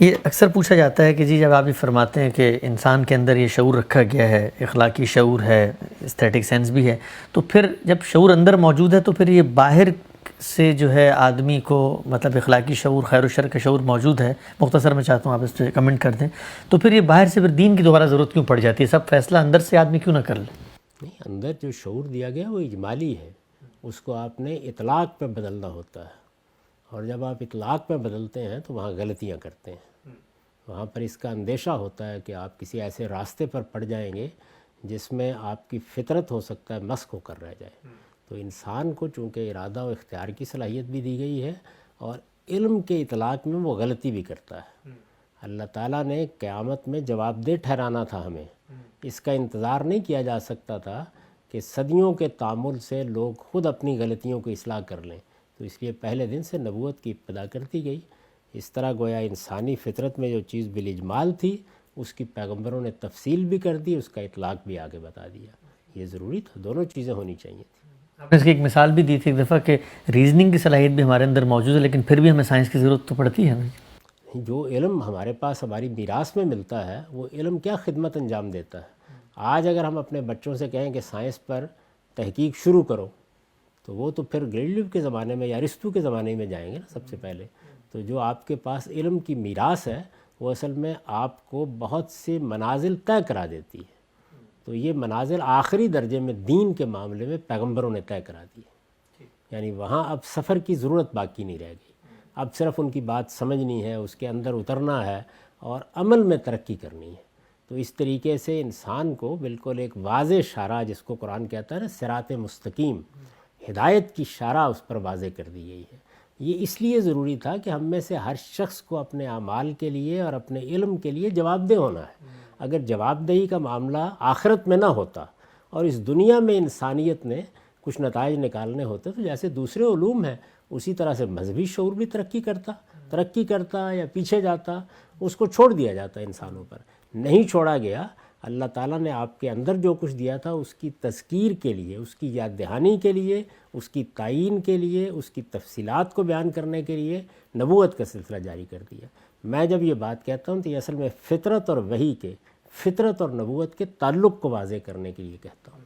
یہ اکثر پوچھا جاتا ہے کہ جی جب آپ یہ فرماتے ہیں کہ انسان کے اندر یہ شعور رکھا گیا ہے، اخلاقی شعور ہے، استھیٹک سینس بھی ہے، تو پھر جب شعور اندر موجود ہے تو پھر یہ باہر سے جو ہے آدمی کو مطلب اخلاقی شعور، خیر و شر کا شعور موجود ہے، مختصر میں چاہتا ہوں آپ اس پہ کمنٹ کر دیں، تو پھر یہ باہر سے پھر دین کی دوبارہ ضرورت کیوں پڑ جاتی ہے؟ سب فیصلہ اندر سے آدمی کیوں نہ کر لے؟ نہیں، اندر جو شعور دیا گیا وہ اجمالی ہے، اس کو آپ نے اطلاق پہ بدلنا ہوتا ہے، اور جب آپ اطلاق پہ بدلتے ہیں تو وہاں غلطیاں کرتے ہیں، وہاں پر اس کا اندیشہ ہوتا ہے کہ آپ کسی ایسے راستے پر پڑ جائیں گے جس میں آپ کی فطرت ہو سکتا ہے مسخ ہو کر رہ جائے۔ تو انسان کو چونکہ ارادہ و اختیار کی صلاحیت بھی دی گئی ہے، اور علم کے اطلاق میں وہ غلطی بھی کرتا ہے۔ اللہ تعالیٰ نے قیامت میں جواب دہ ٹھہرانا تھا ہمیں، اس کا انتظار نہیں کیا جا سکتا تھا کہ صدیوں کے تعامل سے لوگ خود اپنی غلطیوں کو اصلاح کر لیں، تو اس لیے پہلے دن سے نبوت کی ابتدا کر دی گئی۔ اس طرح گویا انسانی فطرت میں جو چیز بالاجمال تھی اس کی پیغمبروں نے تفصیل بھی کر دی، اس کا اطلاق بھی آگے بتا دیا۔ یہ ضروری تھا، دونوں چیزیں ہونی چاہیے تھی۔ آپ نے اس کی ایک مثال بھی دی تھی ایک دفعہ کہ ریزننگ کی صلاحیت بھی ہمارے اندر موجود ہے، لیکن پھر بھی ہمیں سائنس کی ضرورت تو پڑتی ہے نا۔ جو علم ہمارے پاس ہماری میراث میں ملتا ہے وہ علم کیا خدمت انجام دیتا ہے؟ آج اگر ہم اپنے بچوں سے کہیں کہ سائنس پر تحقیق شروع کرو تو وہ تو پھر گیلیلیو کے زمانے میں یا ارسطو کے زمانے میں جائیں گے نا سب سے پہلے۔ تو جو آپ کے پاس علم کی میراث ہے وہ اصل میں آپ کو بہت سے منازل طے کرا دیتی ہے۔ تو یہ منازل آخری درجے میں دین کے معاملے میں پیغمبروں نے طے کرا دی، یعنی وہاں اب سفر کی ضرورت باقی نہیں رہ گئی، اب صرف ان کی بات سمجھنی ہے، اس کے اندر اترنا ہے اور عمل میں ترقی کرنی ہے۔ تو اس طریقے سے انسان کو بالکل ایک واضح شارع، جس کو قرآن کہتا ہے نا صراط مستقیم، ہدایت کی شارع اس پر واضح کر دی گئی ہے۔ یہ اس لیے ضروری تھا کہ ہم میں سے ہر شخص کو اپنے اعمال کے لیے اور اپنے علم کے لیے جواب دہ ہونا ہے۔ اگر جواب دہی کا معاملہ آخرت میں نہ ہوتا اور اس دنیا میں انسانیت نے کچھ نتائج نکالنے ہوتے تو جیسے دوسرے علوم ہیں اسی طرح سے مذہبی شعور بھی ترقی کرتا یا پیچھے جاتا، اس کو چھوڑ دیا جاتا انسانوں پر۔ نہیں چھوڑا گیا، اللہ تعالیٰ نے آپ کے اندر جو کچھ دیا تھا اس کی تذکیر کے لیے، اس کی یاد دہانی کے لیے، اس کی تعیین کے لیے، اس کی تفصیلات کو بیان کرنے کے لیے نبوت کا سلسلہ جاری کر دیا۔ میں جب یہ بات کہتا ہوں تو یہ اصل میں فطرت اور وحی کے، فطرت اور نبوت کے تعلق کو واضح کرنے کے لیے کہتا ہوں۔